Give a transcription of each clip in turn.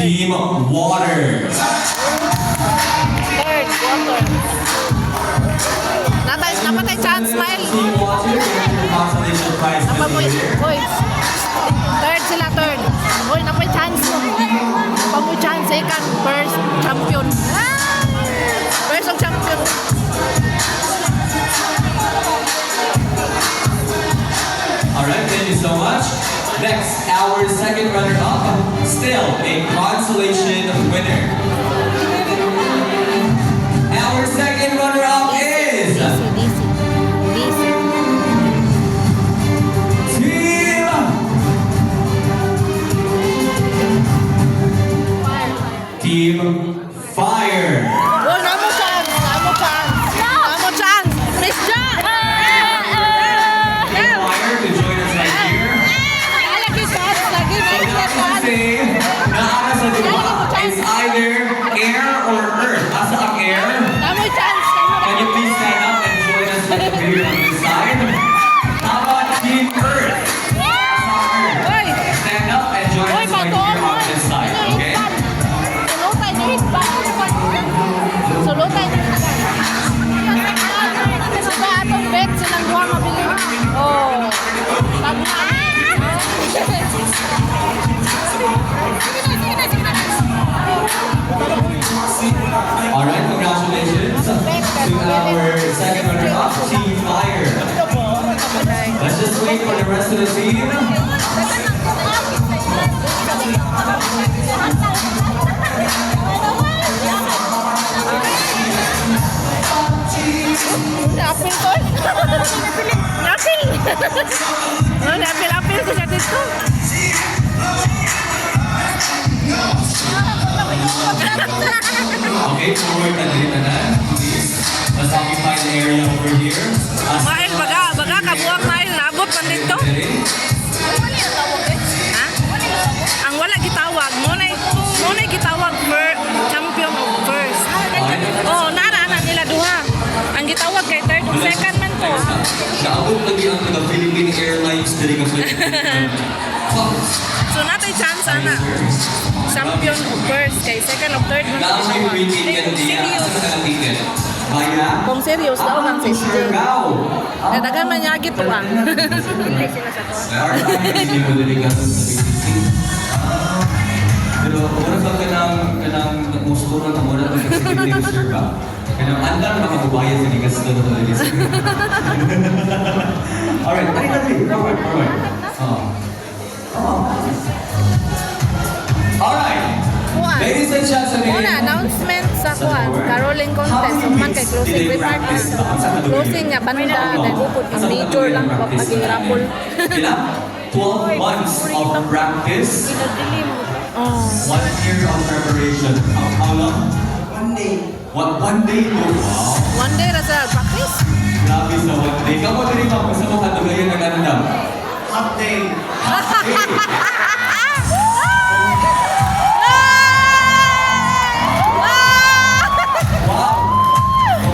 Team Water. Third, water. Napatay chance, Smile. Team Water, your consolation prize for the Napapoy, year. boy. Third sila, third. Boy, napay chance mo. Pamoy chance, second, first, champion. First of champion. Alright, thank you so much. Next, our second runner-up, still a consolation winner. Our second runner-up is DC. Team Fire. Oh, namo chance. Namo chance. Miss Jack. Team Fire to join us right here. Lagi chance. Lagi So chance. that means say, naara sa diba is either air or earth. Asa ang air? Namo chance. Can you please stand up and join us with the video on this side? How about Team Earth? Asa ang earth? Oy. Stand up and join us right here on this side, okay? Sulutay na hitbang. Sulutay na hitbang. Sa atong bet, silang duha mabili. Oh. Alright, congratulations to our second runner-up, Team Fire. Let's just wait for the rest of the team. Apil ko. Apil. Apil ko siya dito. Okay, forward na din na. Please. Let's occupy the area over here. Mail, baga, kabuang mail. Naabot man dito. Ha? Ang wala gitawag. Muna'y gitawag champion of first. Oh, nara nila duha. Ang gitawag kay third and second man to. Naabot lagi ang mga Philippine Airlines diri ka So natay chance ana. Champion of first kay second of third man to. Naang may free ticket niya. Asa ka ng ticket? Baya? Kung serious daw man sa stage. Surigao. Nadagan man niya gito ah. Hindi mo diligan sa BTC. Pero muna ba kanang musukuran na muna ng executive sir ba? Kanang andang makabubayan sa ligas doon sa ligas. Alright, dali. Forward. Alright. Ladies and gentlemen. Una, announcement sa kuan, caroling contest. Human kay closing remarks. Closing nga banda, nagukod yung major lang maging rapol. Ilang? 12 months of practice. Oh. 1 year of preparation. How long? 1 day. One day to? Wow. One day na sa practice. Grabe sa 1 day. Kamu din ba? Sa mga katugayan na ganda? Half day. Wow!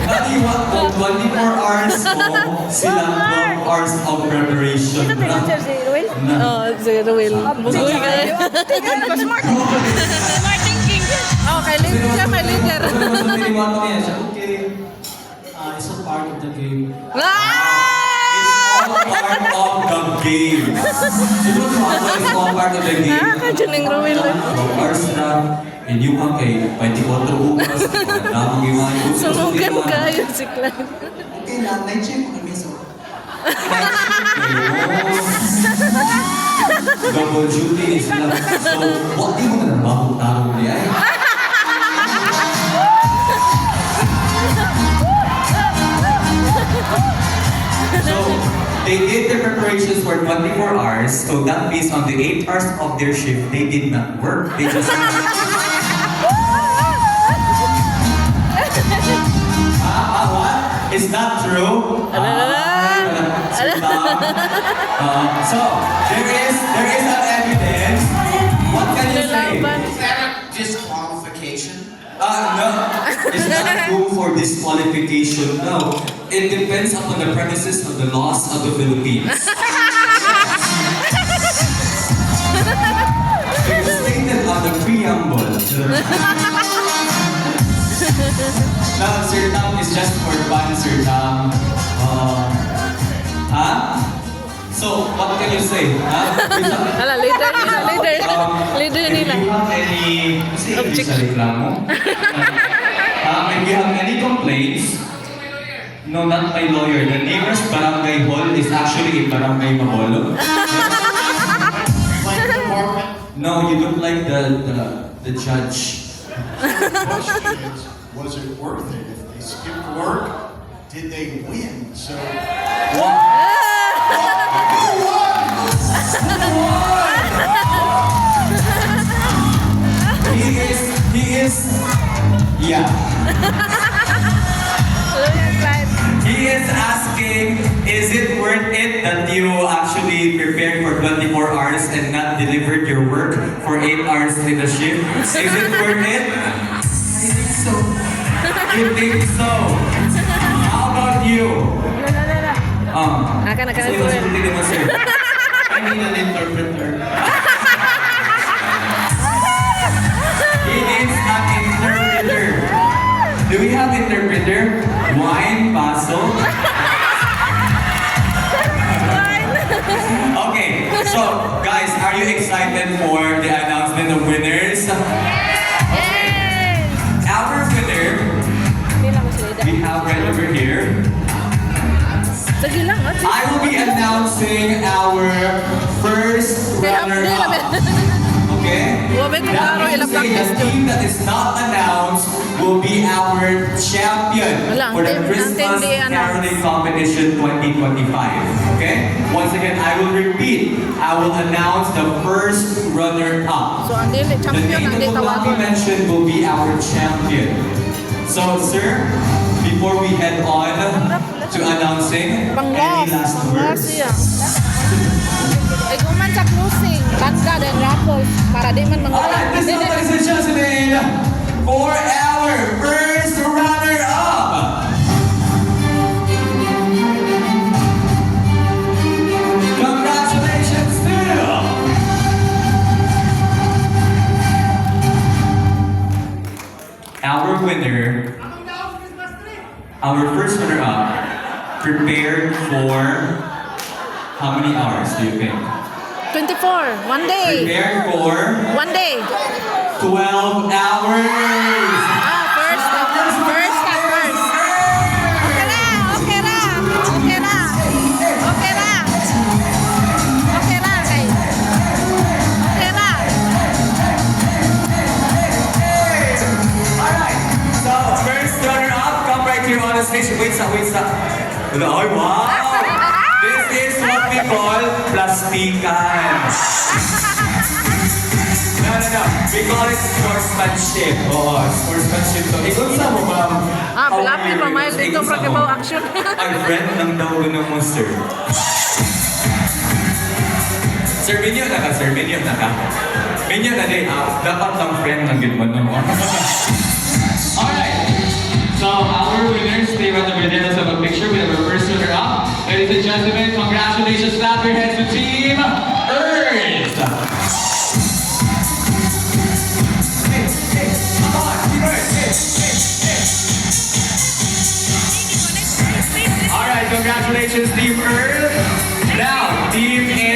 Dati 24 hours mo, sila 12 hours of preparation. Oh, si Ruel. Bugoy ka. Smart. Smart thinking. Oh, kay leader siya, may leader. Okay. It's a part of the game. It's all part of the game. Siguro it's all part of the game. Kadyan ng Ruel. Hours na, inyong kay 24 oras, damang iwan. Sunugan kayo si Clyde. Okay lang, na-check ko kami so. Double duty is lang. So, what di mo na nabahong tao niya eh? So, they did their preparations for 24 hours. So that means on the 8 hours of their shift, they did not work. They just... what? Is that true? So, there is an evidence. What can you say? Is that a disqualification? No, it's not room for disqualification. No, it depends upon the premises of the laws of the Philippines. It is stated on the preamble No, Sir Tom is just for fun, Sir Tom. Huh? So, what can you say? Huh? Hala, leader nila, leader. Leader If nila. you have any... Object. Sa reklamo. If you have any complaints, no, not my lawyer. The nearest barangay hall is actually in Barangay Mabolo. Like department. No, you look like the judge. Question is, was it worth it? If they skipped work, did they win? So, He is, yeah. Look at that. He is asking, is it worth it that you actually prepared for 24 hours and not delivered your work for 8 hours in the shift? Is it worth it? I think so. You think so? How about you? Akan Sino sagutin mo, sir? I need an interpreter. He needs an interpreter. Do we have interpreter? Wine, paso? Okay, so guys, are you excited for the announcement of winners? Yay! Our winner, Pila mas leader. we have right over here. Sige lang, at I will be announcing our first runner-up. Okay? Wabay kung That klaro, means ilang to say practice the team that is not announced will be our champion Wala, for the ang team Christmas di announced. Caroling Competition 2025. Okay? Once again, I will repeat. I will announce the first runner-up. So, ang dili, The champion, name ang that di will not be tawagon. mentioned will be our champion. So, sir, before we head on to announcing, any Panglas, last panglas words? siya. Ay, kuman sa closing, banda and raffles, para di man Alright, mangulang. let's go, ladies and gentlemen, for our first runner-up. Congratulations to our winner, our first runner-up, prepared for how many hours do you think? 24, one day. Prepared for One day. 12 hours. First. Okay na. Okay na. Alright, so first runner-up, come right here on the stage. Wait, stop. Oh, wow! This is what we call plastikan. No. We call it sportsmanship. Oo, sportsmanship to. Ikaw sa mo ba? Pilapit pa, may dito Ikaw sa pra mo? kabaw action. Ay, friend ng daw ng monster. Sir, minyo na ka. Minyo na din. Dapat ang friend ng gilman mo. Alright. So, our winners, stay right over there. Let's have a picture. We have our first runner up. Ladies and gentlemen, congratulations. Clap your hands to Team Earth. Hey, come on, Team Earth. Alright, congratulations, Team Earth. Now, Team A